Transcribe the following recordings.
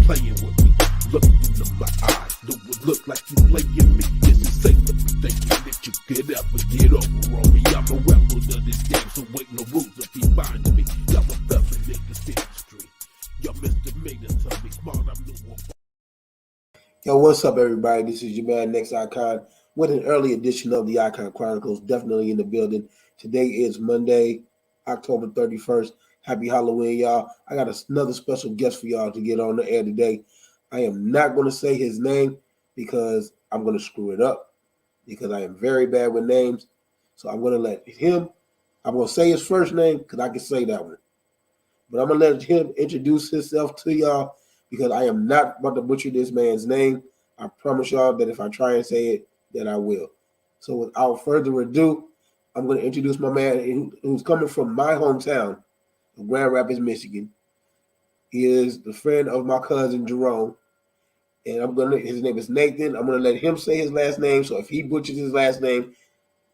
playing with me. Look into my eyes, do it look like you playing me? Is it safe to be thinking that you could ever get over on me? I'm a rebel to this game, so ain't no rules if he finds me. I'm a felon in this industry. Y'all misdemeanors tell me smart, I'm new. Yo, what's up, everybody? This is your man, NXICON, with an early edition of the ICON Chronicles, definitely in the building. Today is Monday, October 31st. Happy Halloween, y'all. I got another special guest for y'all to get on the air today. I am not going to say his name because I'm going to screw it up because I am very bad with names. So I'm going to let him, I'm going to say his first name because I can say that one. But I'm going to let him introduce himself to y'all because I am not about to butcher this man's name. I promise y'all that if I try and say it, then I will. So without further ado, I'm going to introduce my man who's coming from my hometown of Grand Rapids, Michigan. He is the friend of my cousin Jerome. And his name is Nathan. I'm gonna let him say his last name. So if he butchers his last name,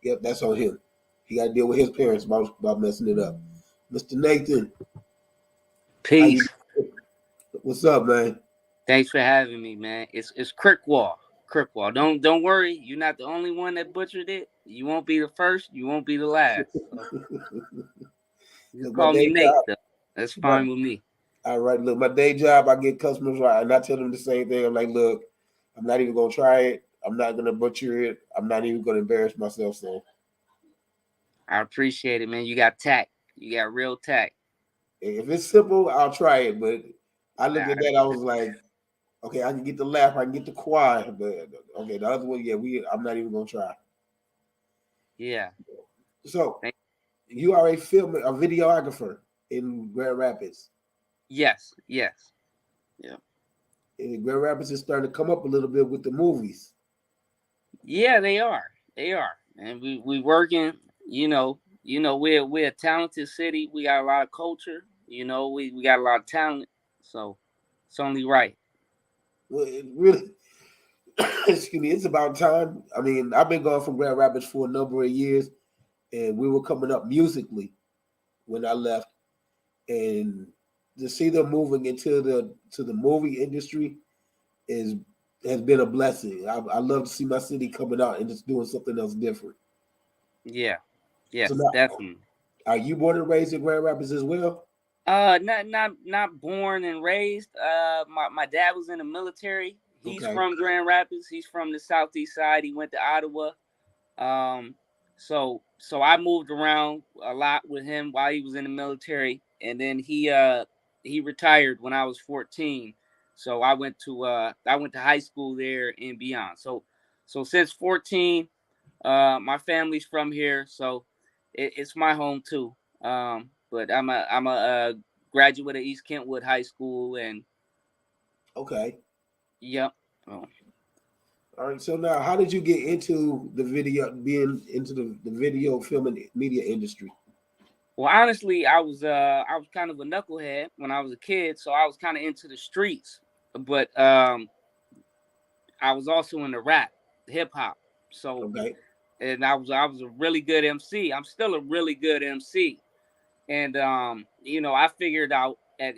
yep, that's on him. He got to deal with his parents about messing it up. Mr. Nathan, Peace. What's up, man? Thanks for having me, man. It's Krzykwa. Krzykwa. Don't worry. You're not the only one that butchered it. You won't be the first. You won't be the last. So. You call me Nate, though. That's fine with me. All right, look, my day job, I get customers right, and I tell them the same thing. I'm like, look, I'm not even gonna try it. I'm not gonna butcher it. I'm not even gonna embarrass myself. So I appreciate it, man. You got tact. You got real tact. If it's simple, I'll try it. But I looked at that, I was like, okay, I can get the laugh, I can get the quiet, but okay, the other one, yeah, I'm not even gonna try. Yeah. So you are a videographer in Grand Rapids. Yes. Yeah. And Grand Rapids is starting to come up a little bit with the movies. Yeah, they are. And we working, we're a talented city. We got a lot of culture, we got a lot of talent. So it's only right. Well, it really excuse me, it's about time. I mean, I've been going from Grand Rapids for a number of years, and we were coming up musically when I left. And to see them moving into the movie industry has been a blessing. I love to see my city coming out and just doing something else different. Yeah. Yes, so now, definitely. Are you born and raised in Grand Rapids as well? Not born and raised. My dad was in the military. He's from Grand Rapids. He's from the southeast side. He went to Ottawa. So I moved around a lot with him while he was in the military, and then he retired when I was 14. So I went to high school there and beyond. So since 14, my family's from here, so it's my home too. But I'm a graduate of East Kentwood High School, and yep. All right. So now, how did you get into being into the video film and media industry? Well, honestly, I was kind of a knucklehead when I was a kid, so I was kind of into the streets. But I was also into rap, hip hop. So, and I was a really good MC. I'm still a really good MC. And I figured out at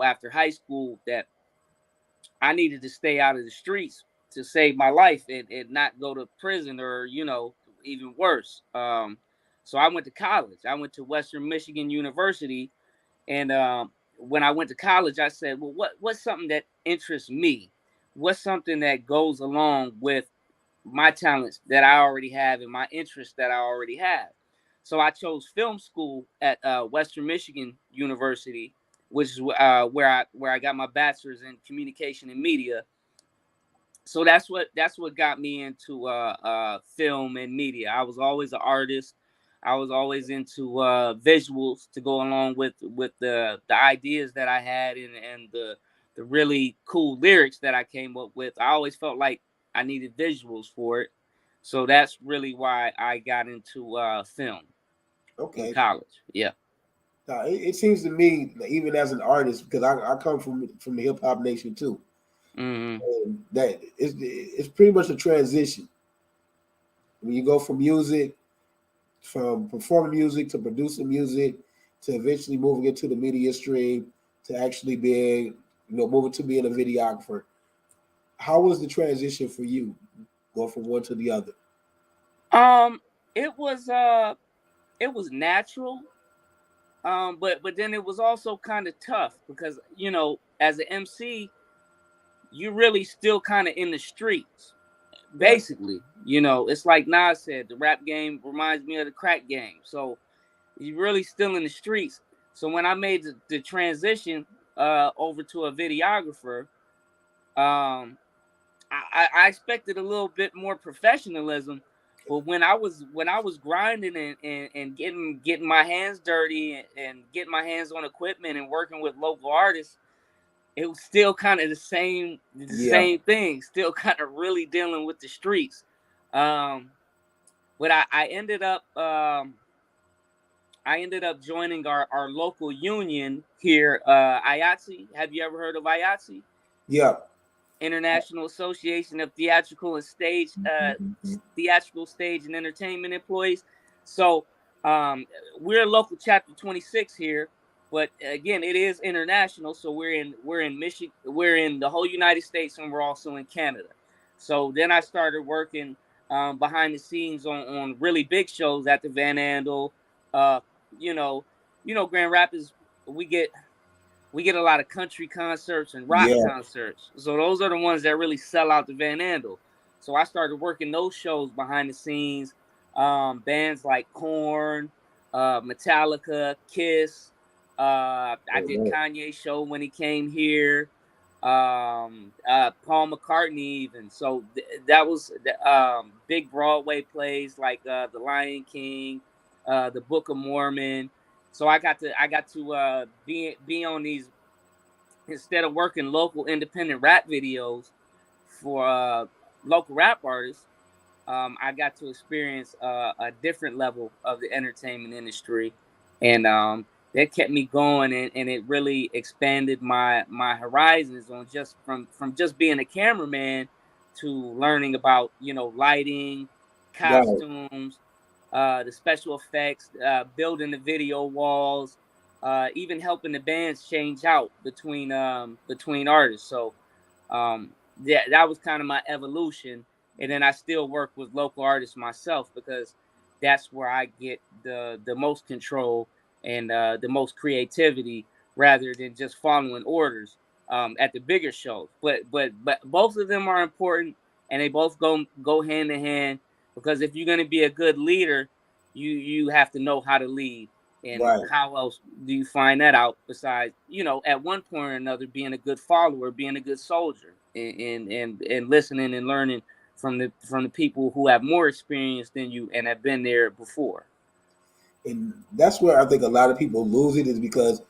after high school that I needed to stay out of the streets to save my life and not go to prison or even worse. So I went to college. I went to Western Michigan University, and when I went to college, I said, well, what's something that interests me? What's something that goes along with my talents that I already have and my interests that I already have? So I chose film school at Western Michigan University, which is where I got my bachelor's in communication and media. So that's what got me into film and media. I was always an artist. I was always into visuals to go along with the ideas that I had and the really cool lyrics that I came up with. I always felt like I needed visuals for it. So that's really why I got into film. In college. Yeah. Now, it seems to me that even as an artist, because I come from the hip hop nation too, and that it's pretty much a transition. When you go from music, from performing music to producing music, to eventually moving into the media stream, to actually being moving to being a videographer. How was the transition for you, going from one to the other? It was natural. But then it was also kind of tough because, as an MC, you really still kind of in the streets. Basically, it's like Nas said, the rap game reminds me of the crack game. So you're really still in the streets. So when I made the transition over to a videographer, I expected a little bit more professionalism. But when I was grinding and getting my hands dirty and getting my hands on equipment and working with local artists, it was still kind of the same thing. Still kind of really dealing with the streets. But I ended up joining our local union here, IATSE. Have you ever heard of IATSE? Yeah. International Association of Theatrical Stage and Entertainment Employees. So we're a local chapter 26 here, but again, it is international. So we're in Michigan, we're in the whole United States, and we're also in Canada. So then I started working behind the scenes on really big shows at the Van Andel. Grand Rapids, we get a lot of country concerts and rock concerts. So those are the ones that really sell out the Van Andel. So I started working those shows behind the scenes. Bands like Korn, Metallica, Kiss. I did Kanye's show when he came here. Paul McCartney even. So that was big Broadway plays like The Lion King, The Book of Mormon. So I got to be on these, instead of working local independent rap videos for local rap artists. I got to experience a different level of the entertainment industry, and that kept me going, and it really expanded my horizons on just from just being a cameraman to learning about lighting, costumes. The special effects, building the video walls, even helping the bands change out between artists. So that was kind of my evolution. And then I still work with local artists myself because that's where I get the most control and the most creativity, rather than just following orders at the bigger shows. But both of them are important, and they both go hand in hand. Because if you're going to be a good leader, you have to know how to lead. And how else do you find that out besides, at one point or another, being a good follower, being a good soldier, and listening and learning from the people who have more experience than you and have been there before. And that's where I think a lot of people lose it, is because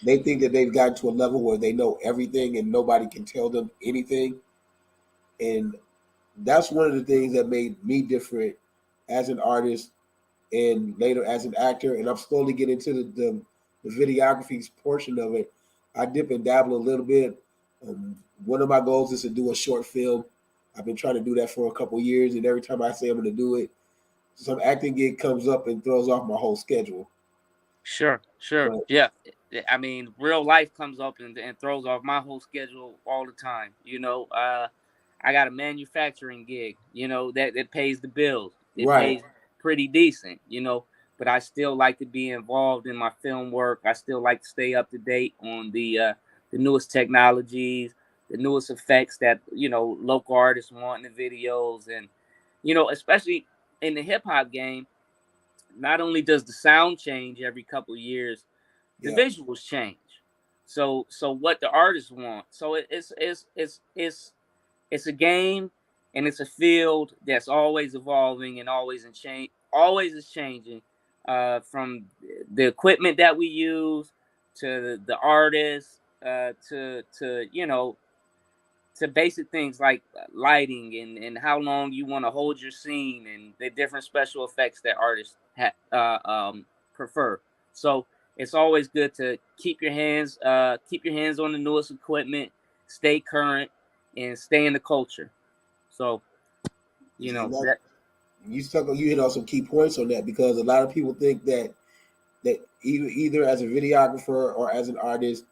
they think that they've gotten to a level where they know everything and nobody can tell them anything. And that's one of the things that made me different as an artist and later as an actor. And I'm slowly getting into the videography portion of it. I dip and dabble a little bit. One of my goals is to do a short film. I've been trying to do that for a couple of years, and every time I say I'm going to do it, some acting gig comes up and throws off my whole schedule. Sure. But, yeah. I mean, real life comes up and throws off my whole schedule all the time. I got a manufacturing gig, that pays the bills. It pays pretty decent, but I still like to be involved in my film work. I still like to stay up to date on the newest technologies, the newest effects that, local artists want in the videos. And, especially in the hip hop game, not only does the sound change every couple of years, the visuals change. So what the artists want. So it's a game, and it's a field that's always evolving and always is changing. From the equipment that we use to the artists, to basic things like lighting and how long you want to hold your scene and the different special effects that artists prefer. So it's always good to keep your hands on the newest equipment, stay current, and stay in the culture. So, you hit on some key points on that, because a lot of people think that either as a videographer or as an artist,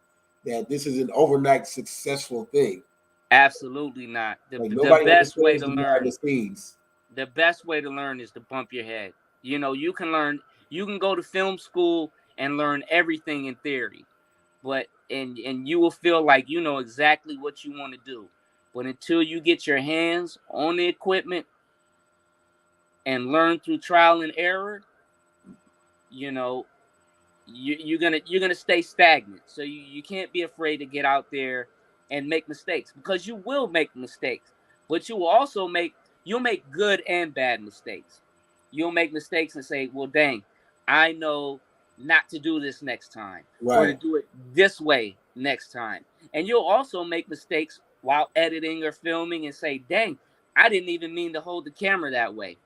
that this is an overnight successful thing. Absolutely not. Like The nobody best way understands to the behind the learn, scenes. the best way to learn is to bump your head. You know, you can learn, you can go to film school and learn everything in theory, but and you will feel like you know exactly what you want to do. But until you get your hands on the equipment and learn through trial and error, you know, you're gonna stay stagnant. So you can't be afraid to get out there and make mistakes, because you will make mistakes, but you will also you'll make good and bad mistakes. You'll make mistakes and say, well, dang, I know not to do this next time, or to Right. do it this way next time. And you'll also make mistakes while editing or filming and say, dang, I didn't even mean to hold the camera that way.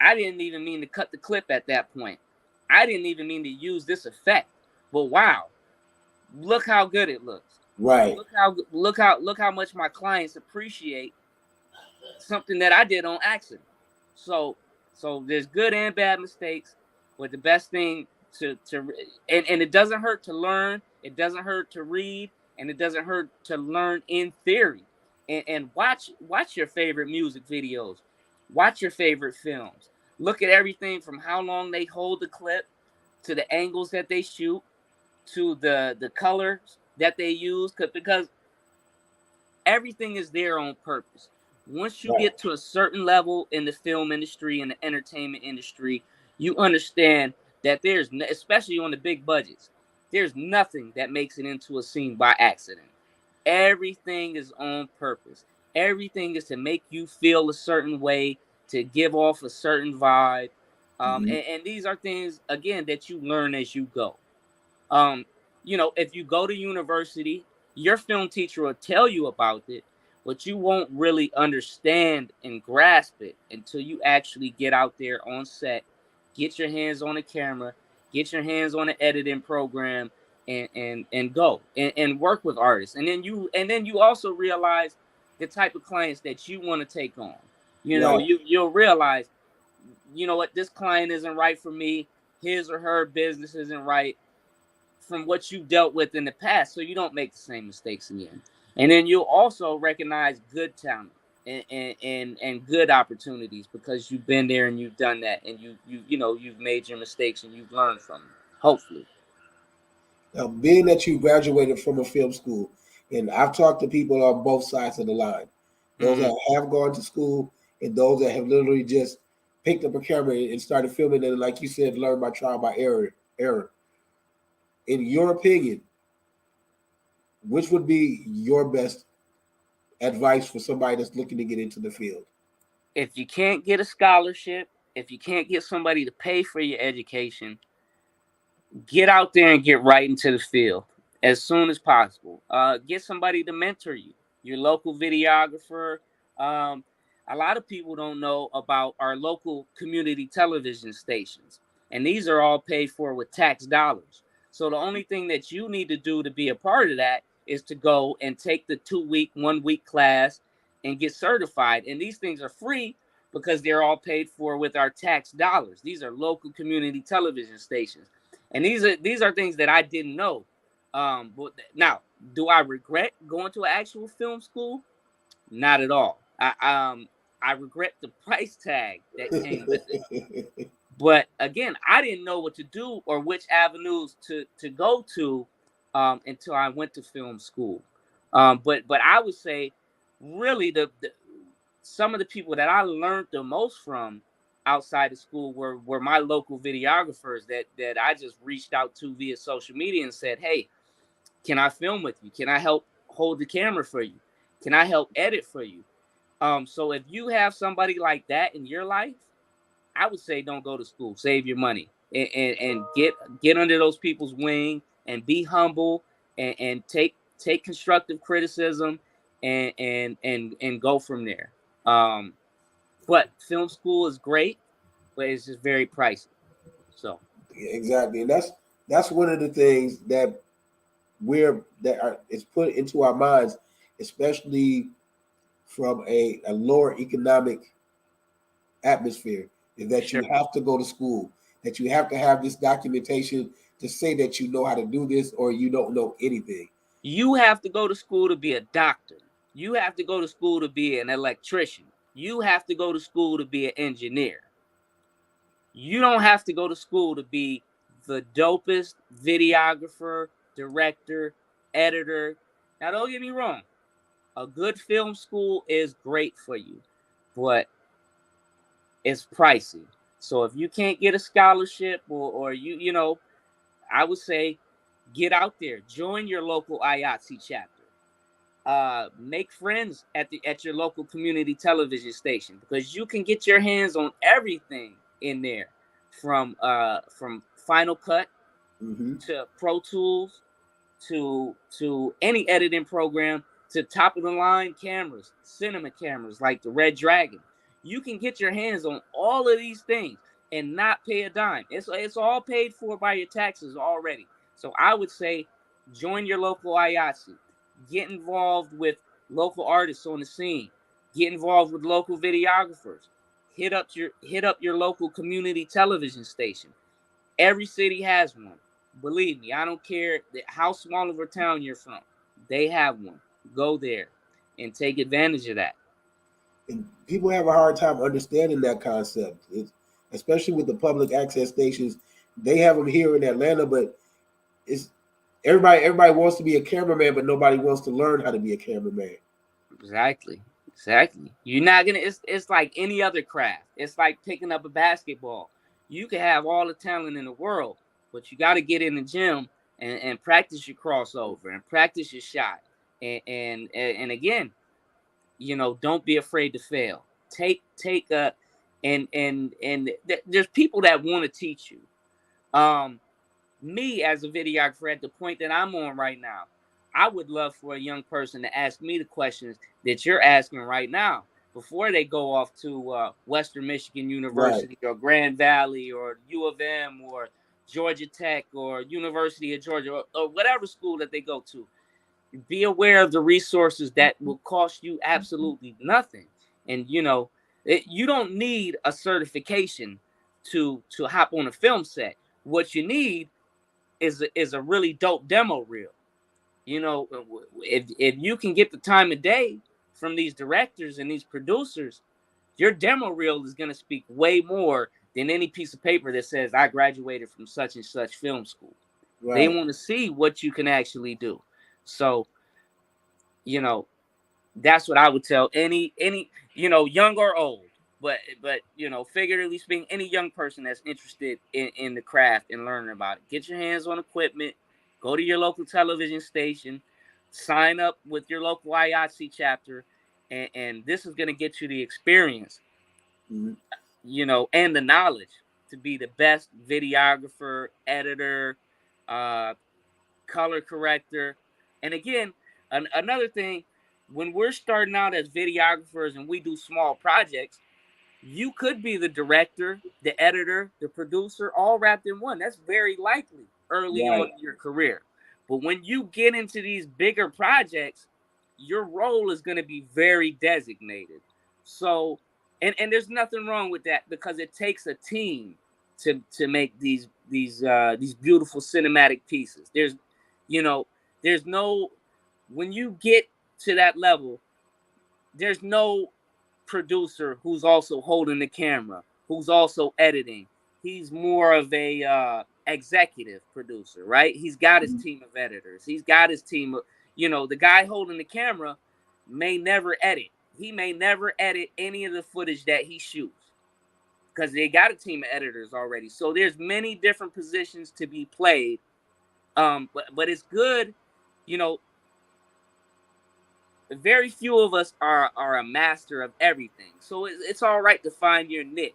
I didn't even mean to cut the clip at that point. I didn't even mean to use this effect. But wow, look how good it looks. Right. Look how much my clients appreciate something that I did on accident. So there's good and bad mistakes, but the best thing to and it doesn't hurt to learn, it doesn't hurt to read, and it doesn't hurt to learn in theory. And watch your favorite music videos, watch your favorite films. Look at everything from how long they hold the clip, to the angles that they shoot, to the colors that they use, because everything is there on purpose. Once you Right. get to a certain level in the film industry and the entertainment industry, you understand that especially on the big budgets, there's nothing that makes it into a scene by accident. Everything is on purpose. Everything is to make you feel a certain way, to give off a certain vibe. Mhm. And these are things, again, that you learn as you go. Um, if you go to university, your film teacher will tell you about it, but you won't really understand and grasp it until you actually get out there on set, get your hands on a camera, get your hands on an editing program, and go and work with artists. And then you also realize the type of clients that you want to take on. Right. You'll realize, you know what, this client isn't right for me, his or her business isn't right, from what you've dealt with in the past, so you don't make the same mistakes again. And then you'll also recognize good talent and good opportunities, because you've been there and you've done that, and you've made your mistakes and you've learned from them. Hopefully. Now, being that you graduated from a film school, and I've talked to people on both sides of the line, those Mm-hmm. that have gone to school and those that have literally just picked up a camera and started filming, and like you said, learn by trial by error. In your opinion, which would be your best advice for somebody that's looking to get into the field? If you can't get a scholarship, if you can't get somebody to pay for your education, get out there and get right into the field as soon as possible. Get somebody to mentor you, your local videographer. Um, a lot of people don't know about our local community television stations, and these are all paid for with tax dollars. So the only thing that you need to do to be a part of that is to go and take the 2 week, 1 week class and get certified. And these things are free because they're all paid for with our tax dollars. These are local community television stations, and these are things that I didn't know. But now, do I regret going to an actual film school? Not at all. I regret the price tag that came with it. But again, I didn't know what to do or which avenues to go to, until I went to film school. But I would say, really, the some of the people that I learned the most from outside of school were my local videographers that I just reached out to via social media and said, hey, can I film with you? Can I help hold the camera for you? Can I help edit for you? So if you have somebody like that in your life, I would say don't go to school. Save your money and get under those people's wing and be humble, and take constructive criticism, and go from there. Um, but film school is great, but it's just very pricey. So Exactly, and that's one of the things that it's put into our minds, especially from a lower economic atmosphere, is that sure. you have to go to school, that you have to have this documentation to say that you know how to do this or you don't know anything. You have to go to school to be a doctor. You have to go to school to be an electrician. You have to go to school to be an engineer. You don't have to go to school to be the dopest videographer, director, editor. Now, don't get me wrong. A good film school is great for you, but it's pricey. So if you can't get a scholarship or you know, I would say get out there, join your local IATSE chapter. Make friends at your local community television station, because you can get your hands on everything in there, from Final Cut to Pro Tools to any editing program, to top of the line cameras, cinema cameras like the Red Dragon. You can get your hands on all of these things and not pay a dime. It's all paid for by your taxes already. So I would say join your local IATSE. Get involved with local artists on the scene. Get involved with local videographers. Hit up your local community television station. Every city has one. Believe me, I don't care how small of a town you're from. They have one. Go there and take advantage of that. And people have a hard time understanding that concept. Especially with the public access stations. They have them here in Atlanta, but it's everybody wants to be a cameraman, but nobody wants to learn how to be a cameraman. Exactly. You're not gonna. It's like any other craft. It's like picking up a basketball. You can have all the talent in the world, but you got to get in the gym and practice your crossover and practice your shot. And again, you know, don't be afraid to fail. Take a there's people that want to teach you. Me as a videographer at the point that I'm on right now, I would love for a young person to ask me the questions that you're asking right now before they go off to Western Michigan University, right, or Grand Valley or U of M or Georgia Tech or University of Georgia, or whatever school that they go to. Be aware of the resources that will cost you absolutely nothing. And, you know, you don't need a certification to hop on a film set. What you need is a really dope demo reel. You know, if you can get the time of day from these directors and these producers, your demo reel is going to speak way more than any piece of paper that says I graduated from such and such film school. Right. They want to see what you can actually do. So, you know, that's what I would tell any you know, young or old, but you know, figuratively speaking, any young person that's interested in the craft and learning about it. Get your hands on equipment. Go to your local television station. Sign up with your local IATSE chapter, and this is going to get you the experience, you know, and the knowledge to be the best videographer, editor, color corrector. And again, another thing, when we're starting out as videographers and we do small projects, you could be the director, the editor, the producer, all wrapped in one. That's very likely early on in your career. But when you get into these bigger projects, your role is going to be very designated. So, and there's nothing wrong with that, because it takes a team to make these beautiful cinematic pieces. There's, you know, there's no, when you get to that level, there's no producer who's also holding the camera, who's also editing. He's more of a executive producer, right? He's got his team of editors. He's got his team of, you know, the guy holding the camera may never edit. He may never edit any of the footage that he shoots because they got a team of editors already. So there's many different positions to be played. But it's good, you know, very few of us are a master of everything. So it's all right to find your niche,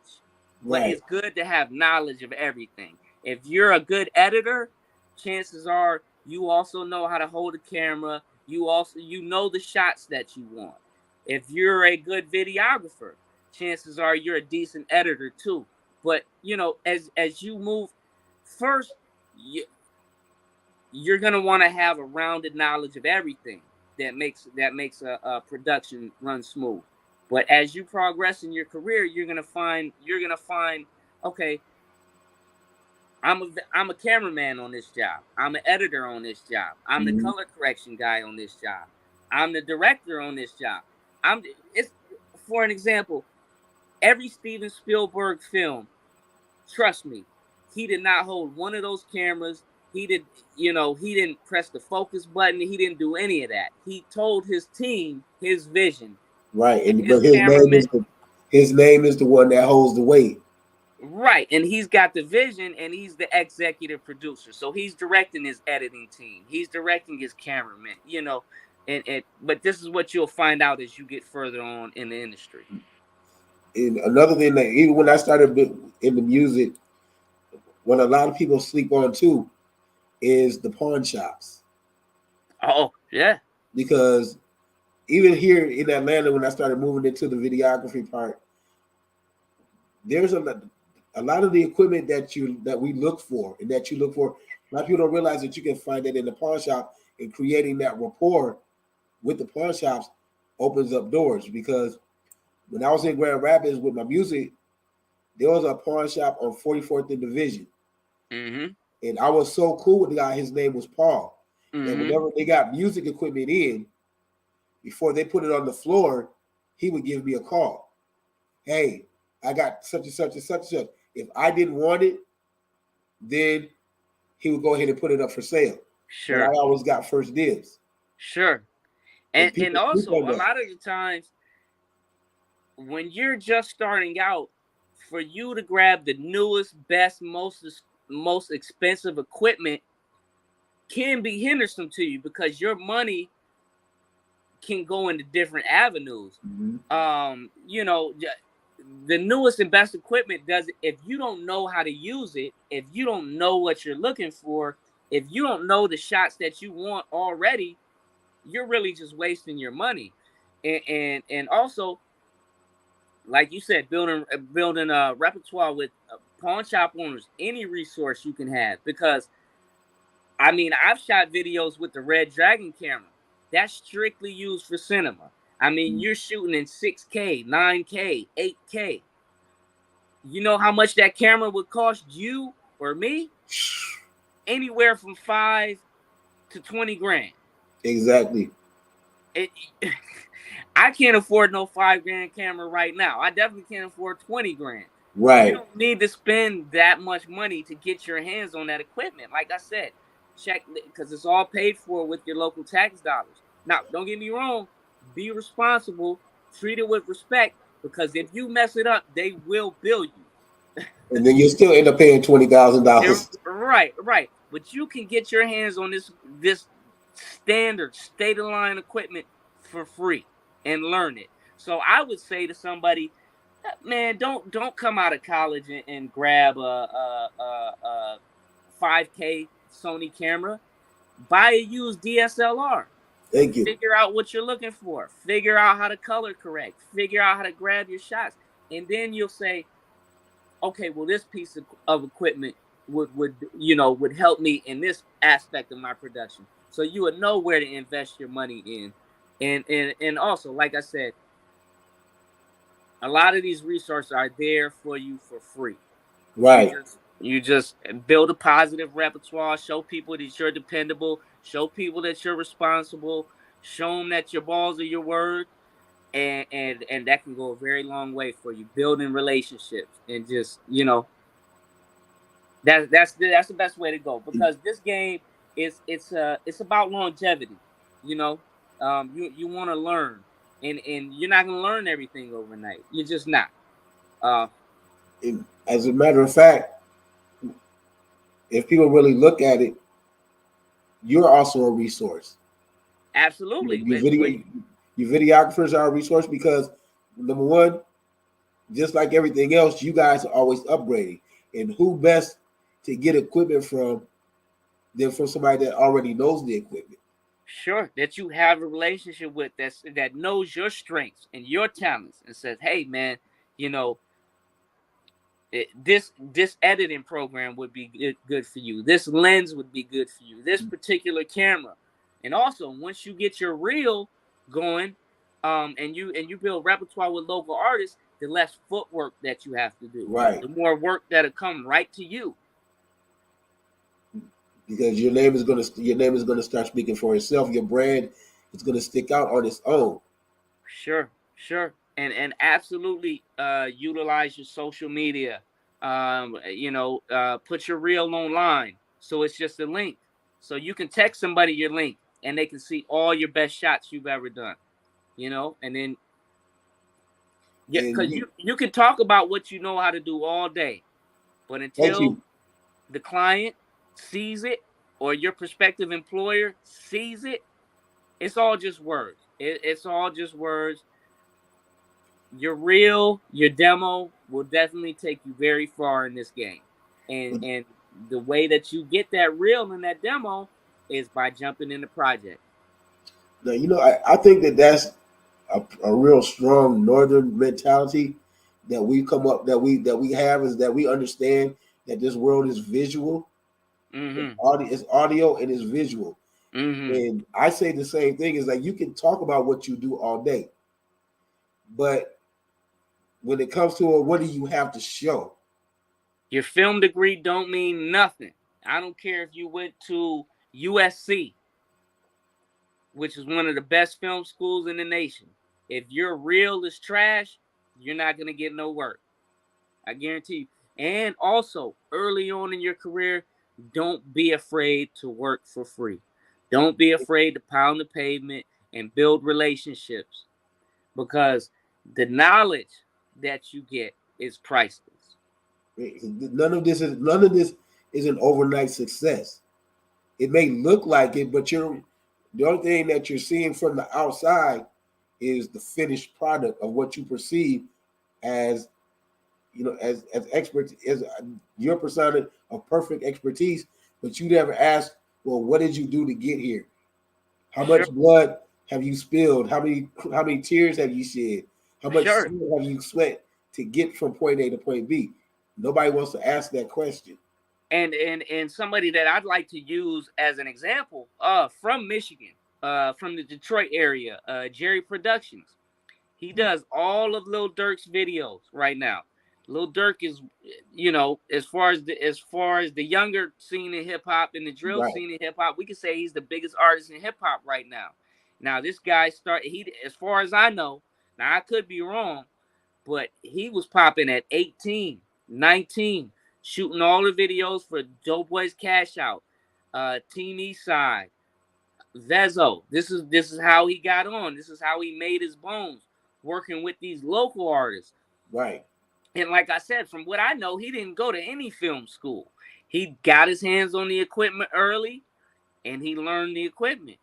but it's good to have knowledge of everything. If you're a good editor, chances are you also know how to hold a camera. You know the shots that you want. If you're a good videographer, chances are you're a decent editor too. But, you know, as you move, first, you're going to want to have a rounded knowledge of everything that makes a production run smooth. But as you progress in your career, you're gonna find, okay, I'm a cameraman on this job. I'm an editor on this job. I'm the Mhm. color correction guy on this job. I'm the director on this job. It's for an example, every Steven Spielberg film, trust me, he did not hold one of those cameras. He didn't press the focus button. He didn't do any of that. He told his team his vision, Right, and and his but cameraman. his name is the one that holds the weight. Right, and he's got the vision, and he's the executive producer. So he's directing his editing team. He's directing his cameraman. But this is what you'll find out as you get further on in the industry. And another thing that even when I started in the music, what a lot of people sleep on too is the pawn shops. Oh yeah, Because even here in Atlanta, when I started moving into the videography part, there's a lot of the equipment that we look for and that you look for. A lot of people don't realize that you can find it in the pawn shop, and creating that rapport with the pawn shops opens up doors. Because when I was in Grand Rapids with my music, there was a pawn shop on 44th and Division. mm-hmm. And I was so cool with the guy. His name was Paul. And Mm-hmm. whenever they got music equipment in, before they put it on the floor, he would give me a call. Hey, I got such and such and such and such. If I didn't want it, then he would go ahead and put it up for sale. But I Sure, always got first dibs. sure, And and people sleep also on a that. lot of the times when you're just starting out, for you to grab the newest, best, most expensive equipment can be hindersome to you because your money can go into different avenues. Mm-hmm. The newest and best equipment does it. If you don't know how to use it, if you don't know what you're looking for, if you don't know the shots that you want already, you're really just wasting your money. And also, like you said, building a repertoire with pawn shop owners, any resource you can have. Because I mean, I've shot videos with the Red Dragon camera. That's strictly used for cinema. I mean, you're shooting in 6K, 9K, 8K. You know how much that camera would cost you or me? Anywhere from 5 to 20 grand. Exactly. It, I can't afford no 5 grand camera right now. I definitely can't afford 20 grand. You Right. don't need to spend that much money to get your hands on that equipment. Like I said, check, because it's all paid for with your local tax dollars. Now, don't get me wrong. Be responsible. Treat it with respect, because if you mess it up, they will bill you. And then you still end up paying $20,000. Right. But you can get your hands on this standard state of line equipment for free and learn it. So I would say to somebody, man, don't come out of college and grab a 5K Sony camera. Buy a used DSLR. Thank you. Figure out what you're looking for. Figure out how to color correct. Figure out how to grab your shots, and then you'll say, okay, well, this piece of equipment would help me in this aspect of my production. So you would know where to invest your money in, and also, like I said, a lot of these resources are there for you for free. Right. You just build a positive repertoire, show people that you're dependable, show people that you're responsible, show them that your balls are your word, and that can go a very long way for you building relationships. And just that's the best way to go, because this game it's about longevity. You want to learn, and you're not going to learn everything overnight. You're just not. As a matter of fact, if people really look at it, you're also a resource. Absolutely. Your videographers are a resource because, number one, just like everything else, you guys are always upgrading. And who best to get equipment from than from somebody that already knows the equipment? Sure, that you have a relationship with that knows your strengths and your talents and says, "Hey, man, you know, this editing program would be good for you. This lens would be good for you. This particular camera." And also, once you get your reel going, and you build repertoire with local artists, the less footwork that you have to do. Right. The more work that'll come right to you. because your name is gonna start speaking for itself. Your brand is gonna stick out on its own. Sure, sure, and absolutely utilize your social media. Put your reel online, so it's just a link, so you can text somebody your link, and they can see all your best shots you've ever done. And then yeah, And because you can talk about what you know how to do all day, but thank until you. the client sees it or your prospective employer sees it, it's all just words. It's all just words. Your reel, your demo will definitely take you very far in this game. And the way that you get that reel and that demo is by jumping in the project. Now, I think that's a real strong northern mentality that we come up that we have, is that we understand that this world is visual. Mm-hmm. It's audio and it's visual. Mm-hmm. And I say the same thing, is like, you can talk about what you do all day, but when it comes to what do you have to show? Your film degree don't mean nothing. I don't care if you went to USC, which is one of the best film schools in the nation. If your reel is trash, you're not going to get no work. I guarantee you. And also, early on in your career, don't be afraid to work for free. Don't be afraid to pound the pavement and build relationships, because the knowledge that you get is priceless. None of this is an overnight success. It may look like it, but the only thing that you're seeing from the outside is the finished product of what you perceive as, as expert, as your persona of perfect expertise. But you never ask, well, what did you do to get here? How Sure, much blood have you spilled? How many tears have you shed? How much sure. sweat have you sweat to get from point A to point B? Nobody wants to ask that question. And somebody that I'd like to use as an example, from Michigan, from the Detroit area, Jerry Productions. He does all of Lil Durk's videos right now. Lil Durk is, as far as the younger scene in hip hop and the drill Right. scene in hip hop, we can say he's the biggest artist in hip hop right now. Now this guy as far as I know, now I could be wrong, but he was popping at 18, 19, shooting all the videos for Doughboy's Cash Out, Team Eastside, Vezo. This is how he got on. This is how he made his bones, working with these local artists. Right. And like I said, from what I know, he didn't go to any film school. He got his hands on the equipment early, and he learned the equipment.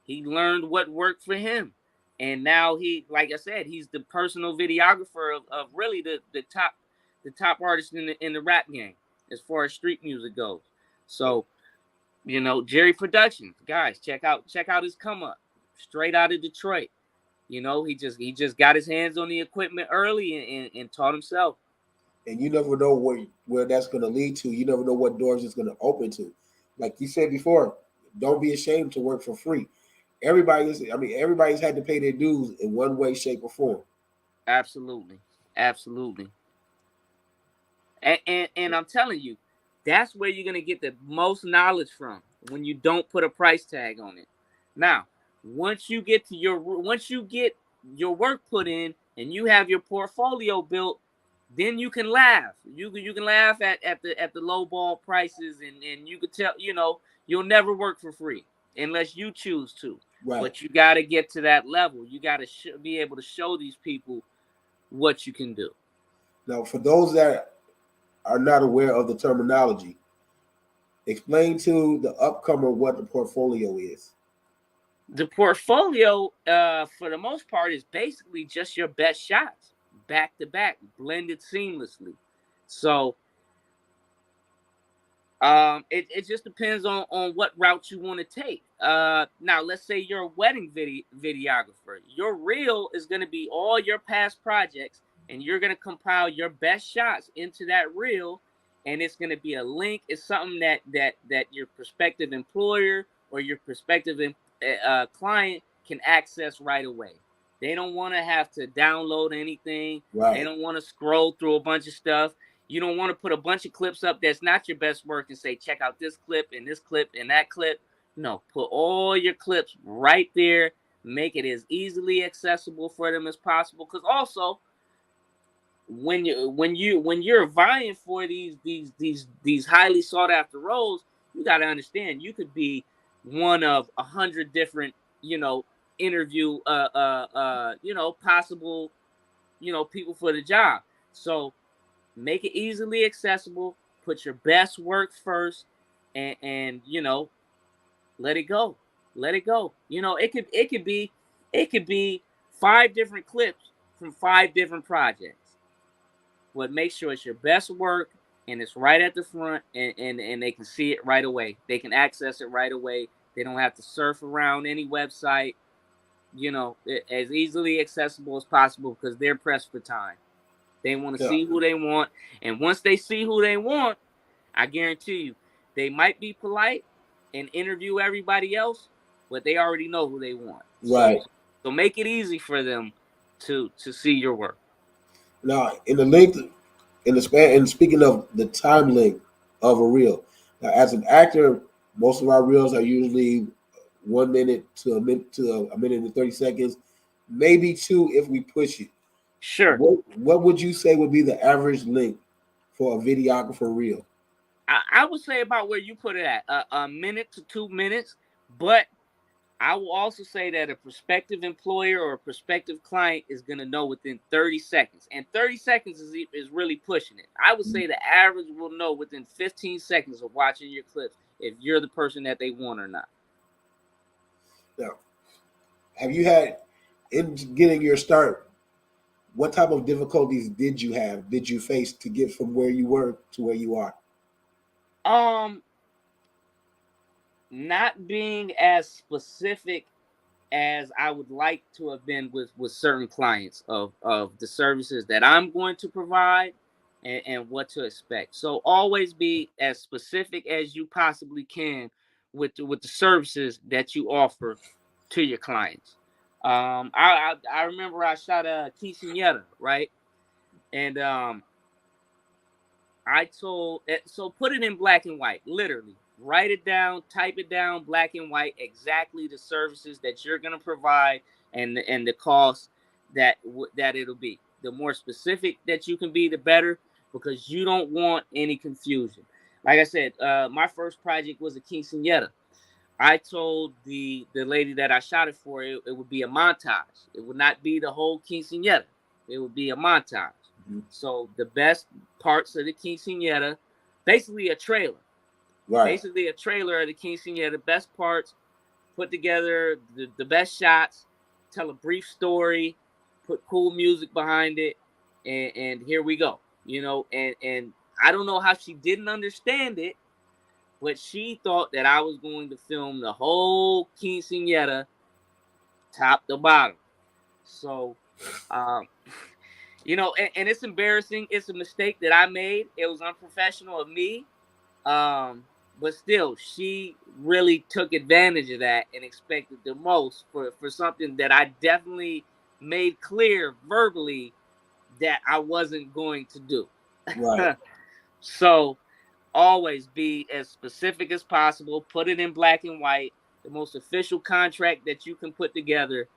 He learned what worked for him. And now like I said, he's the personal videographer of really the top artist in the rap game as far as street music goes. So, Jerry Productions, guys, check out his come up, straight out of Detroit. He just got his hands on the equipment early and taught himself. And you never know where that's going to lead to. You never know what doors it's going to open to. Like you said before, don't be ashamed to work for free. Everybody's had to pay their dues in one way, shape, or form. Absolutely, absolutely. And I'm telling you, that's where you're gonna get the most knowledge from, when you don't put a price tag on it. Now, once you get your work put in and you have your portfolio built, then you can laugh. You can laugh at the low ball prices, and you could tell, you'll never work for free unless you choose to. Right. But you got to get to that level. You got to be able to show these people what you can do. Now, for those that are not aware of the terminology, explain to the upcomer what the portfolio is. The portfolio, for the most part, is basically just your best shots, back to back, blended seamlessly. So, it just depends on what route you want to take. Now, let's say you're a wedding videographer. Your reel is going to be all your past projects, and you're going to compile your best shots into that reel, and it's going to be a link. It's something that your prospective employer or your prospective client can access right away. They don't want to have to download anything. They Right. don't want to scroll through a bunch of stuff. You don't want to put a bunch of clips up that's not your best work and say, check out this clip and that clip. No, put all your clips right there. Make it as easily accessible for them as possible. Because also, when you're vying for these highly sought after roles, you got to understand you could be one of 100 different interview possible people for the job. So make it easily accessible. Put your best work first, and let it go. Let it go. It could be 5 different clips from 5 different projects. But make sure it's your best work and it's right at the front, and they can see it right away. They can access it right away. They don't have to surf around any website. As easily accessible as possible, because they're pressed for time. They want to see who they want. And once they see who they want, I guarantee you, they might be polite and interview everybody else, but they already know who they want. Right. So make it easy for them to see your work. Now, in the length, in the span, and speaking of the time length of a reel, now as an actor, most of our reels are usually 1 minute to a minute and 30 seconds, maybe 2 if we push it. Sure. What would you say would be the average length for a videographer reel? I would say about where you put it at, a minute to 2 minutes. But I will also say that a prospective employer or a prospective client is going to know within 30 seconds. And 30 seconds is really pushing it. I would say the average will know within 15 seconds of watching your clips if you're the person that they want or not. Now, have you had, in getting your start, what type of difficulties did you face to get from where you were to where you are? Not being as specific as I would like to have been with certain clients of the services that I'm going to provide and what to expect. So always be as specific as you possibly can with the services that you offer to your clients. I remember I shot a quinceañera, right? And I told, so put it in black and white, literally. Write it down, type it down, black and white, exactly the services that you're going to provide and the cost that it'll be. The more specific that you can be, the better, because you don't want any confusion. Like I said, my first project was a quinceañera. I told the lady that I shot it for, it would be a montage. It would not be the whole quinceañera. It would be a montage. Mm-hmm. So the best parts of the quinceañera, basically a trailer. Right. Basically a trailer of the quinceañera, the best parts, put together the best shots, tell a brief story, put cool music behind it, and here we go. And I don't know how she didn't understand it, but she thought that I was going to film the whole quinceañera top to bottom. So, and it's embarrassing. It's a mistake that I made. It was unprofessional of me. But still, she really took advantage of that and expected the most for something that I definitely made clear verbally that I wasn't going to do. Right. So always be as specific as possible. Put it in black and white, the most official contract that you can put together.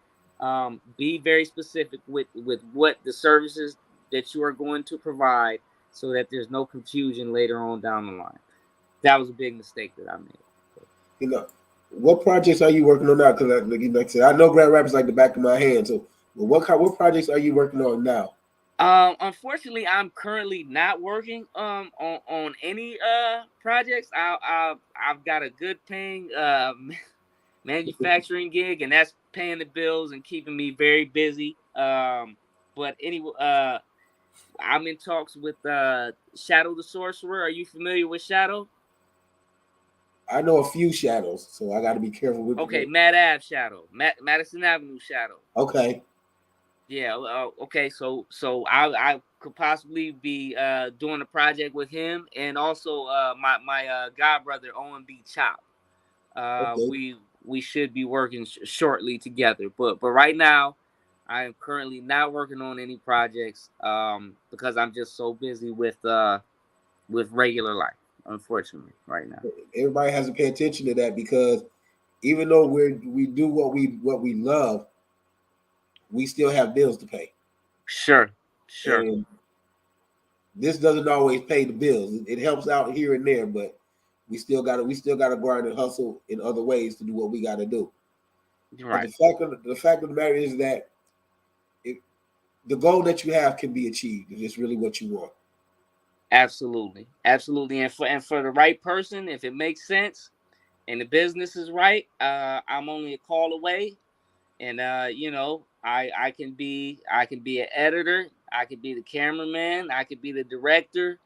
Be very specific with what the services that you are going to provide so that there's no confusion later on down the line. That was a big mistake that I made. What projects are you working on now? Because like I said, I know Grand Rapids like the back of my hand. So what projects are you working on now? Unfortunately, I'm currently not working on any projects. I've got a good paying manufacturing gig, and that's paying the bills and keeping me very busy. But anyway, I'm in talks with Shadow the Sorcerer. Are you familiar with Shadow? I know a few Shadows, so I got to be careful with. Okay, Mad Ave Shadow, Madison Avenue Shadow. Okay. Yeah. Okay. So I could possibly be doing a project with him, and also my god brother OMB Chop. Okay. We should be working shortly together. But right now, I am currently not working on any projects because I'm just so busy with regular life, unfortunately, right now. Everybody has to pay attention to that because even though we do what we love, we still have bills to pay. Sure, sure. And this doesn't always pay the bills. It helps out here and there, but we still gotta grind and hustle in other ways to do what we gotta do. You're But right. the fact of the matter is that the goal that you have can be achieved if it's really what you want. Absolutely, absolutely. And for the right person, if it makes sense and the business is right, I'm only a call away. And I can be an editor, I could be the cameraman, I could be the director,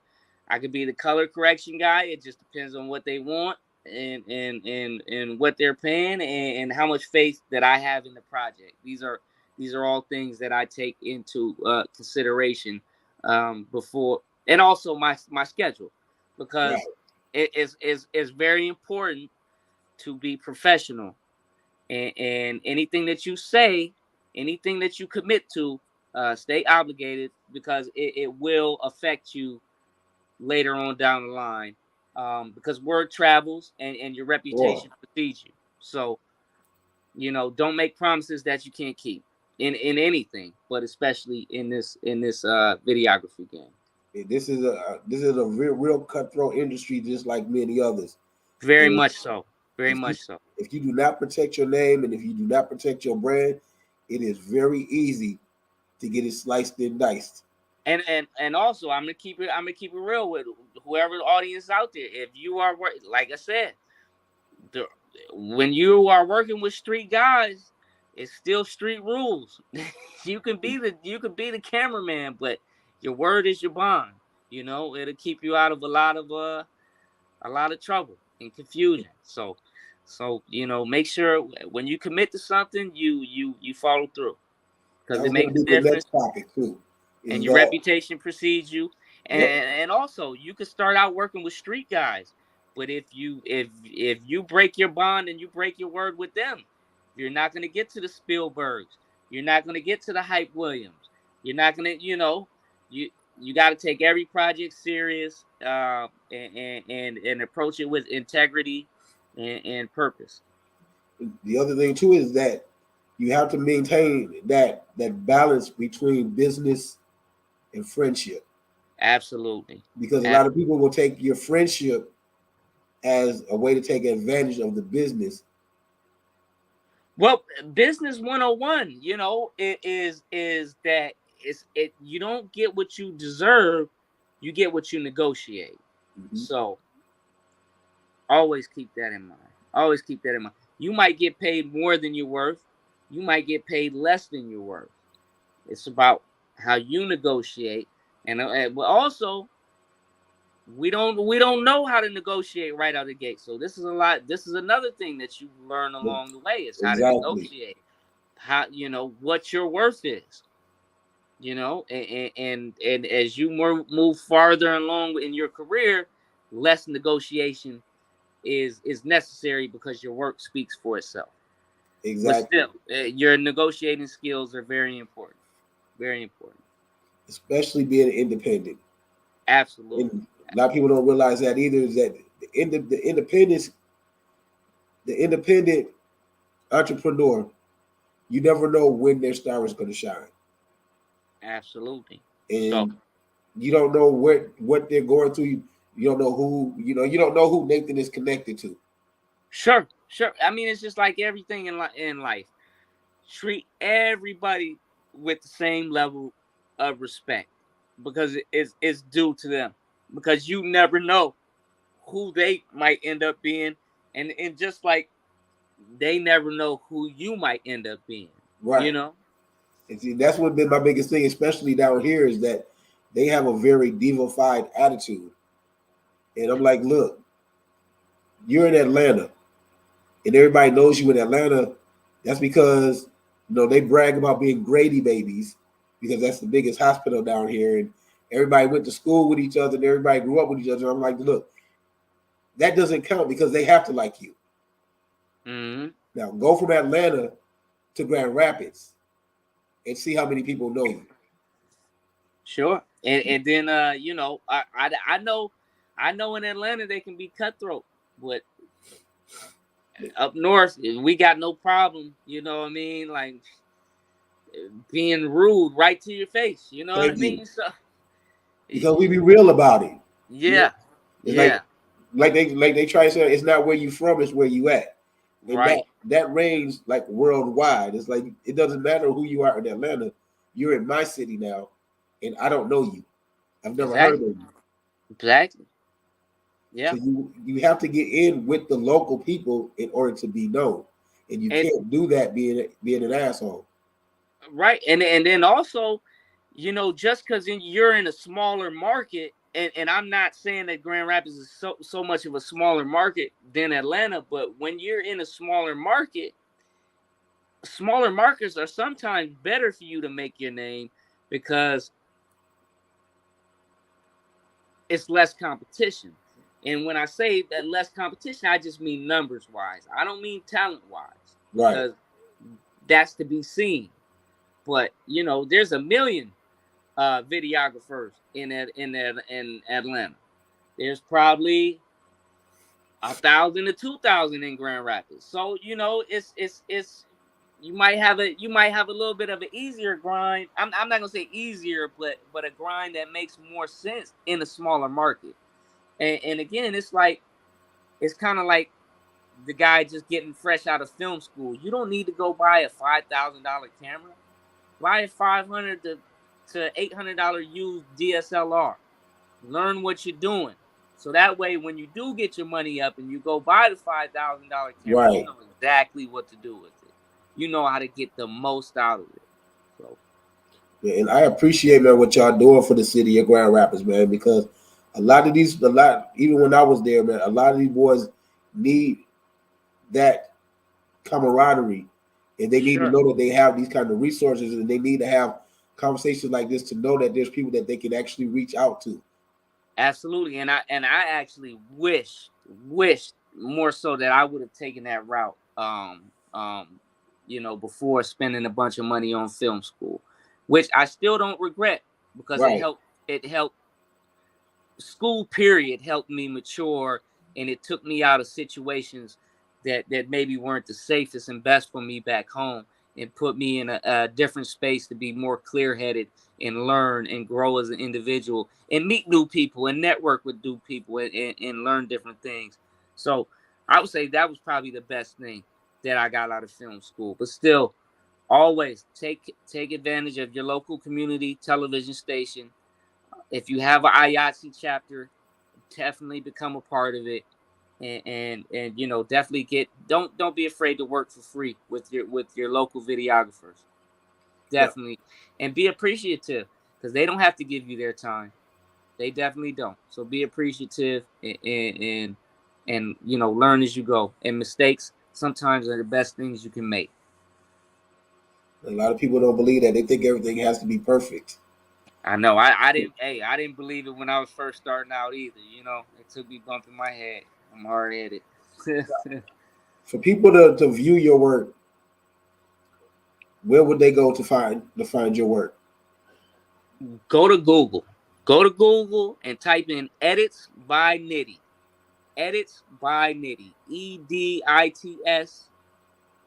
I could be the color correction guy. It just depends on what they want and what they're paying and how much faith that I have in the project. These are all things that I take into consideration before, and also my schedule, Right. because it is very important to be professional, and anything that you say, anything that you commit to, stay obligated, because it will affect you later on down the line, because word travels and your Boy, reputation precedes you. So, don't make promises that you can't keep in anything, but especially in this videography game. this is a real cutthroat industry, just like many others. Very And much so. Very if you much so. if you do not protect your name and if you do not protect your brand, it is very easy to get it sliced and diced. And also, I'm gonna keep it real with whoever the audience out there. If you are like I said, the, when you are working with street guys, it's still street rules. You can be the cameraman, but your word is your bond. It'll keep you out of a lot of trouble and confusion. So make sure when you commit to something, you follow through, because That it was going makes to a be the difference, next topic too. and Is your that reputation precedes you. and yep? and also, you could start out working with street guys, but if you break your bond and you break your word with them, you're not going to get to the Spielbergs, you're not going to get to the Hype Williams, you're not going to, you got to take every project serious, and approach it with integrity and purpose. The other thing too is that you have to maintain that balance between business and friendship, Absolutely. because a lot Ab- of people will take your friendship as a way to take advantage of the business. Well, business 101, it is that you don't get what you deserve, you get what you negotiate. Mhm. So always keep that in mind. Always keep that in mind. You might get paid more than you're worth. You might get paid less than you're worth. It's about how you negotiate, but also we don't know how to negotiate right out of the gate. So this is another thing that you learn along the way, is how to Exactly, negotiate, how what your worth is, and as you move farther along in your career, less negotiation is necessary, because your work speaks for itself. But exactly. still, your negotiating skills are very important, very important. Especially being independent, Absolutely. and a lot of people don't realize that either. Is that the independent entrepreneur? You never know when their star is going to shine, Absolutely. So, and you don't know what they're going through. You don't know who You don't know who Nathan is connected to. sure, sure. I mean, it's just like everything in life. Treat everybody with the same level of respect, because it's due to them. Because you never know who they might end up being, and just like they never know who you might end up being. You Right. know. And see, that's what been my biggest thing, especially down here, is that they have a very divified attitude. And I'm like, look, you're in Atlanta, and everybody knows you in Atlanta. That's because they brag about being Grady babies, because that's the biggest hospital down here, and everybody went to school with each other, and everybody grew up with each other. I'm like, look, that doesn't count because they have to like you. Hmm. Now go from Atlanta to Grand Rapids, and see how many people know you. Sure. And then you know, I know in Atlanta they can be cutthroat, but up north we got no problem, you know what I mean? Like being rude right to your face, you know what I Thank you. mean? So Because we be real about it. yeah. It's Yeah. like they try to say it's not where you from, it's where you at. And Right. that range like worldwide. It's like it doesn't matter who you are in Atlanta. You're in my city now, and I don't know you. I've never heard of Exactly. you. Exactly. So Yeah. you have to get in with the local people in order to be known, and you And can't do that being an asshole. right. And then also, you know, just because you're in a smaller market, and I'm not saying that Grand Rapids is so much of a smaller market than Atlanta, but when you're in a smaller market, smaller markets are sometimes better for you to make your name because it's less competition. And when I say that less competition, I just mean numbers wise. I don't mean talent wise, Right. because that's to be seen. But you know, there's a million videographers in Atlanta. There's probably 1,000 to 2,000 in Grand Rapids. So you know, it's you might have a little bit of an easier grind. I'm not gonna say easier, but a grind that makes more sense in a smaller market. And again, it's kind of like the guy just getting fresh out of film school. You don't need to go buy a $5,000 camera. Buy a $500 to $800 used DSLR. Learn what you're doing. So that way, when you do get your money up and you go buy the $5,000 camera, you Right. know exactly what to do with it. You know how to get the most out of it. So And I appreciate, man, what y'all doing for the city of Grand Rapids, man, because even when I was there, man, a lot of these boys need that camaraderie, and they need to sure, know that they have these kind of resources, and they need to have conversations like this to know that there's people that they can actually reach out to. absolutely. And I actually wished more so that I would have taken that route. You know, before spending a bunch of money on film school, which I still don't regret because Right. it helped school period helped me mature, and it took me out of situations that maybe weren't the safest and best for me back home, and put me in a different space to be more clear-headed and learn and grow as an individual and meet new people and network with new people and learn different things. So I would say that was probably the best thing that I got out of film school. But still, always take advantage of your local community television station. If you have an IATSE chapter, definitely become a part of it, and you know, definitely don't be afraid to work for free with your local videographers. Yeah. Definitely, and be appreciative because they don't have to give you their time. They definitely don't. So be appreciative and you know, learn as you go. And mistakes sometimes are the best things you can make. A lot of people don't believe that. They think everything has to be perfect. I know. I didn't believe it when I was first starting out either. You know, it took me bumping my head. I'm hard headed. For people to view your work, where would they go to find your work? Go to Google. Go to Google and type in edits by Nitty. Edits by Nitty. EDITS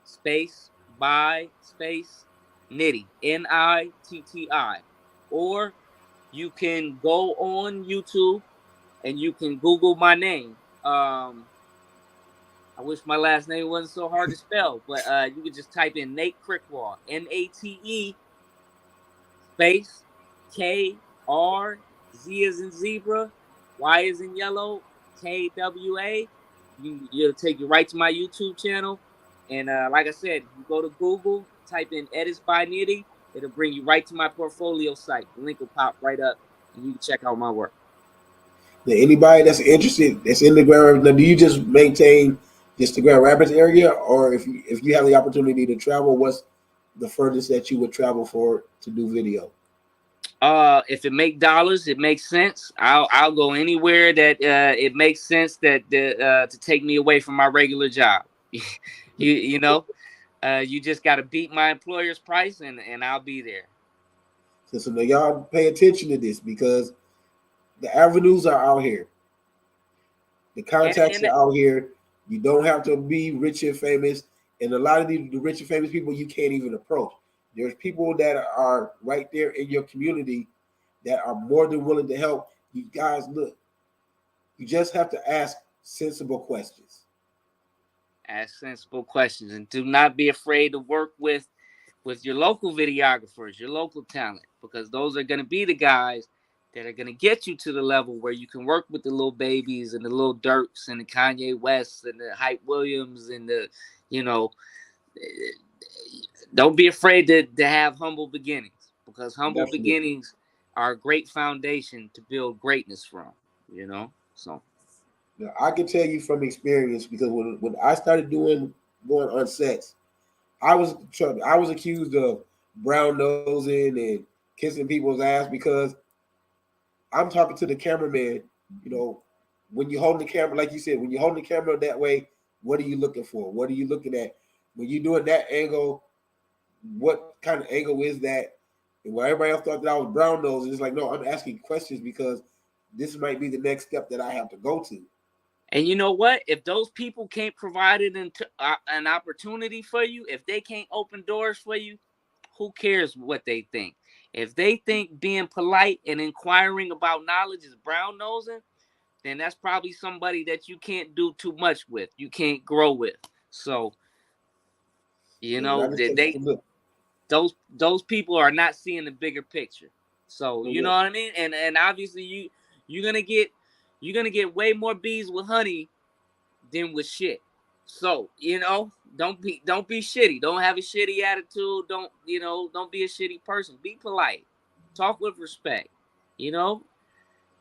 space by space Nitty. NITTI. Or you can go on YouTube and you can Google my name. I wish my last name wasn't so hard to spell, but you can just type in Nate Krzykwa, NATE space KR, Z as in zebra, Y as in yellow, KWA. It'll take you right to my YouTube channel. And like I said, you go to Google, type in Edits by Nitty, it'll bring you right to my portfolio site. The link will pop right up, and you can check out my work. Now, anybody that's interested, that's in the Grand Rapids, now, do you just maintain just the Grand Rapids area, or if you have the opportunity to travel, what's the furthest that you would travel for to do video? If it make dollars, it makes sense. I'll go anywhere that it makes sense that to take me away from my regular job. You know, You just got to beat my employer's price, and I'll be there. So now y'all pay attention to this, because the avenues are out here. The contacts are out here. You don't have to be rich and famous. And a lot of the rich and famous people you can't even approach. There's people that are right there in your community that are more than willing to help. You guys, look, you just have to ask sensible questions. Ask sensible questions, and do not be afraid to work with your local videographers, your local talent, because those are going to be the guys that are going to get you to the level where you can work with the little babies and the little Dirks and the Kanye Wests and the Hype Williams and the, you know, don't be afraid to have humble beginnings, because humble Definitely. beginnings are a great foundation to build greatness from, you know. So now, I can tell you from experience, because when I started going on sets, I was accused of brown nosing and kissing people's ass, because I'm talking to the cameraman. You know, when you hold the camera, like you said, when you hold the camera that way, what are you looking for? What are you looking at? When you're doing that angle, what kind of angle is that? And where everybody else thought that I was brown nosing, it's like, no, I'm asking questions, because this might be the next step that I have to go to. And you know what? If those people can't provide an opportunity for you, if they can't open doors for you, who cares what they think? If they think being polite and inquiring about knowledge is brown nosing, then that's probably somebody that you can't do too much with. You can't grow with. So, you know, those people are not seeing the bigger picture. So, you know what I mean? And obviously you're gonna get way more bees with honey than with shit. So, you know, don't be shitty. Don't have a shitty attitude. Don't be a shitty person. Be polite. Talk with respect. You know,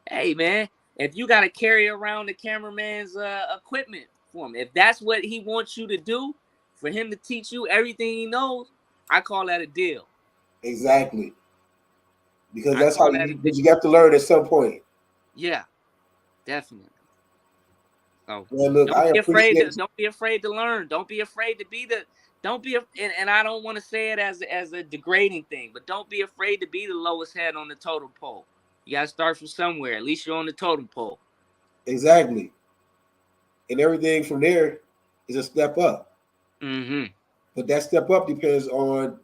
hey man, if you got to carry around the cameraman's equipment for him, if that's what he wants you to do, for him to teach you everything he knows, I call that a deal. Exactly. Because that's how you have to learn at some point. Yeah, definitely. So man, look, don't be afraid to learn. Don't be afraid to be the. Don't be, and I don't want to say it as a degrading thing, but don't be afraid to be the lowest head on the totem pole. You gotta start from somewhere. At least you're on the totem pole. Exactly. And everything from there is a step up. Mm-hmm. But that step up depends on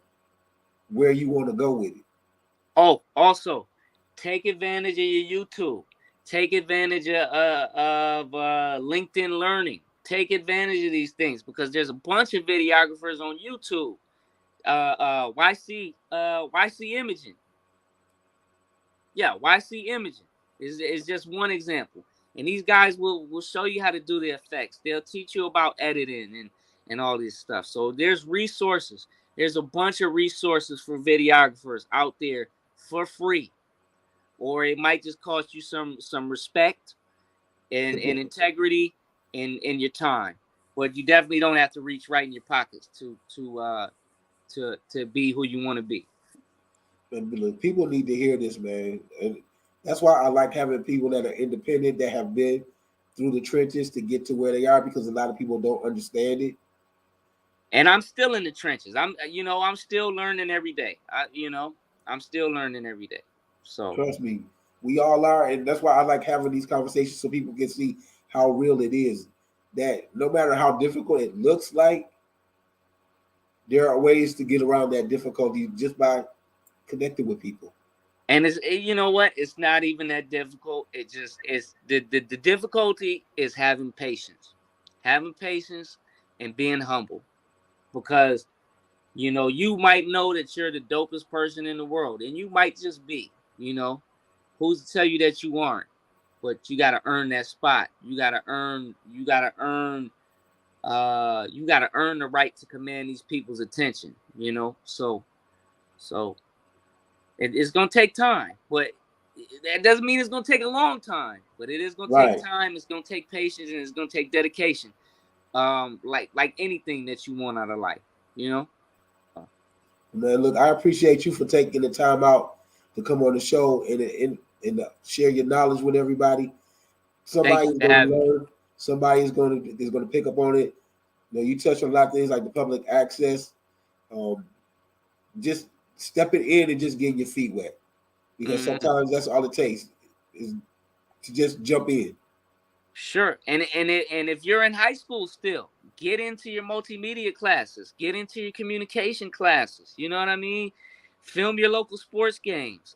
where you want to go with it. Oh, also, take advantage of your YouTube. Take advantage of LinkedIn Learning. Take advantage of these things, because there's a bunch of videographers on YouTube. YC Imaging. Yeah, YC Imaging is just one example. And these guys will show you how to do the effects. They'll teach you about editing and all this stuff. So there's resources. There's a bunch of resources for videographers out there for free. Or it might just cost you some respect and integrity in your time. But you definitely don't have to reach right in your pockets to be who you want to be. And people need to hear this, man. And that's why I like having people that are independent, that have been through the trenches to get to where they are, because a lot of people don't understand it. And I'm still in the trenches. I'm still learning every day. I'm still learning every day. So trust me, we all are, and that's why I like having these conversations, so people can see how real it is. That no matter how difficult it looks like, there are ways to get around that difficulty just by connecting with people. And you know what? It's not even that difficult. It just is the difficulty is having patience and being humble, because you might know that you're the dopest person in the world, and you might just be. Who's to tell you that you aren't? But you got to earn that spot. You got to earn the right to command these people's attention. So it's gonna take time, but that doesn't mean it's gonna take a long time. But it is gonna take time. It's gonna take patience, and it's gonna take dedication. Like anything that you want out of life, Man, look, I appreciate you for taking the time out to come on the show and share your knowledge with everybody. Somebody's going to learn. Somebody is going to pick up on it. You know, you touch on a lot of things like the public access, just stepping in and just getting your feet wet, because sometimes that's all it takes is to just jump in. Sure. And if you're in high school still, get into your multimedia classes, get into your communication classes. You know what I mean? Film your local sports games.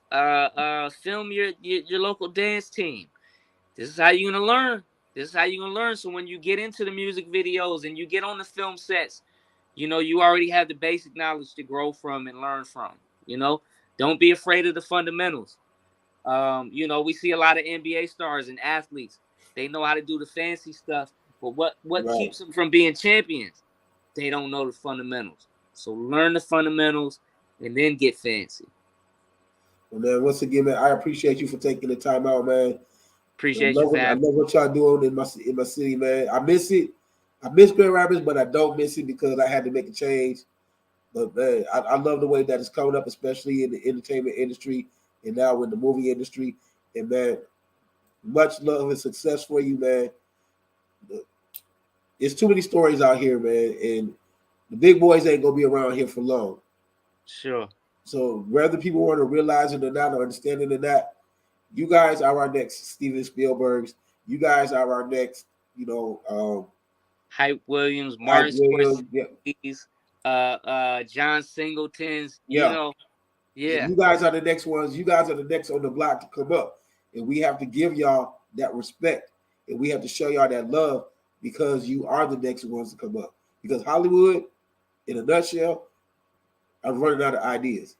Film your local dance team. This is how you're gonna learn. This is how you're gonna learn. So when you get into the music videos and you get on the film sets, you know, you already have the basic knowledge to grow from and learn from. You know, don't be afraid of the fundamentals. You know, we see a lot of NBA stars and athletes. They know how to do the fancy stuff, but what Right. keeps them from being champions? They don't know the fundamentals. So learn the fundamentals and then get fancy. Well, man, once again, man, I appreciate you for taking the time out, man. Appreciate you, I fam. love what y'all doing in my city, man. I miss it. I miss Grand Rapids, but I don't miss it because I had to make a change. But man, I love the way that it's coming up, especially in the entertainment industry and now in the movie industry. And man, much love and success for you, man. There's too many stories out here, man, and the big boys ain't gonna be around here for long. Sure. So whether people want to realize it or not, or understand it or not, you guys are our next Steven Spielbergs. You guys are our next, you know, Hype Williams, Martin Scorsese, John Singletons. Yeah. You know, yeah. You guys are the next ones. You guys are the next on the block to come up, and we have to give y'all that respect, and we have to show y'all that love because you are the next ones to come up. Because Hollywood, in a nutshell, are running out of ideas,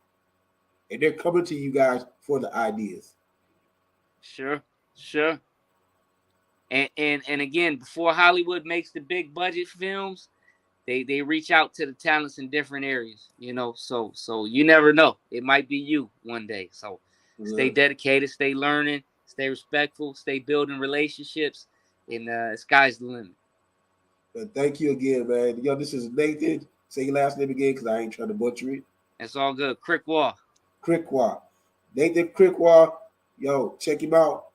and they're coming to you guys for the ideas. Sure. And again, before Hollywood makes the big budget films, they reach out to the talents in different areas, you know. So you never know. It might be you one day. So stay dedicated, stay learning, stay respectful, stay building relationships, and sky's the limit. But thank you again, man. Yo, this is Nathan. Say your last name again because I ain't trying to butcher it. It's all good. Krzykwa. Nathan Krzykwa. Yo, check him out.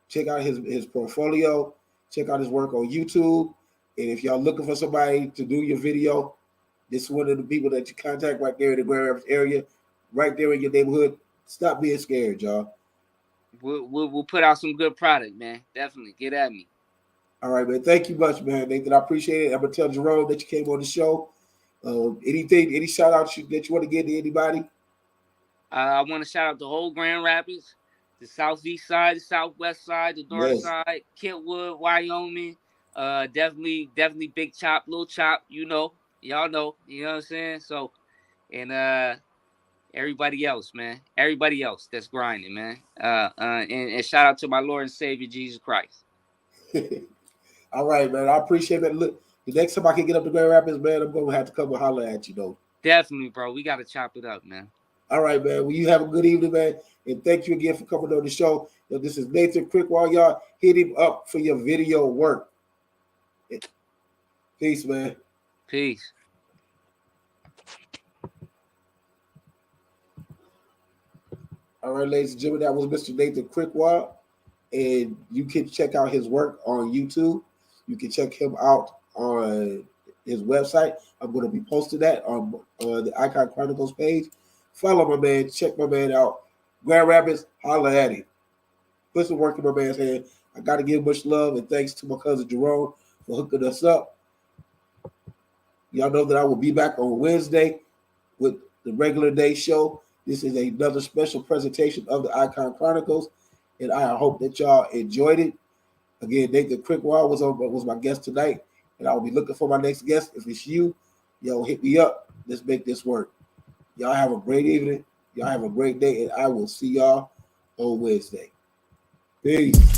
Check out his portfolio. Check out his work on YouTube. And if y'all looking for somebody to do your video, this is one of the people that you contact right there in the Grand Rapids area, right there in your neighborhood. Stop being scared, y'all. We'll put out some good product, man. Definitely. Get at me. All right, man. Thank you much, man. Nathan, I appreciate it. I'm going to tell Jerome that you came on the show. Any shout outs that you want to give to anybody? I want to shout out the whole Grand Rapids, the southeast side, the southwest side, the north side, Kentwood, Wyoming. Definitely Big Chop, Little Chop. You know, y'all know. You know what I'm saying? So, and everybody else, man. Everybody else that's grinding, man. And shout out to my Lord and Savior Jesus Christ. All right, man. I appreciate that. Look, the next time I can get up to Grand Rapids, man, I'm gonna have to come and holler at you, though. Definitely, bro. We gotta chop it up, man. All right, man. Well, you have a good evening, man. And thank you again for coming on the show. Yo, this is Nathan Krzykwa. Y'all hit him up for your video work. Peace, man. Peace. All right, ladies and gentlemen, that was Mr. Nathan Krzykwa. And you can check out his work on YouTube. You can check him out on his website. I'm going to be posting that on the ICON Chronicles page. Follow my man. Check my man out. Grand Rapids, holla at him. Put some work in my man's hand. I got to give much love and thanks to my cousin Jerome for hooking us up. Y'all know that I will be back on Wednesday with the regular day show. This is another special presentation of the ICON Chronicles, and I hope that y'all enjoyed it. Again, Nathan Krzykwa was my guest tonight, and I will be looking for my next guest. If it's you, yo, hit me up. Let's make this work. Y'all have a great evening. Y'all have a great day, and I will see y'all on Wednesday. Peace.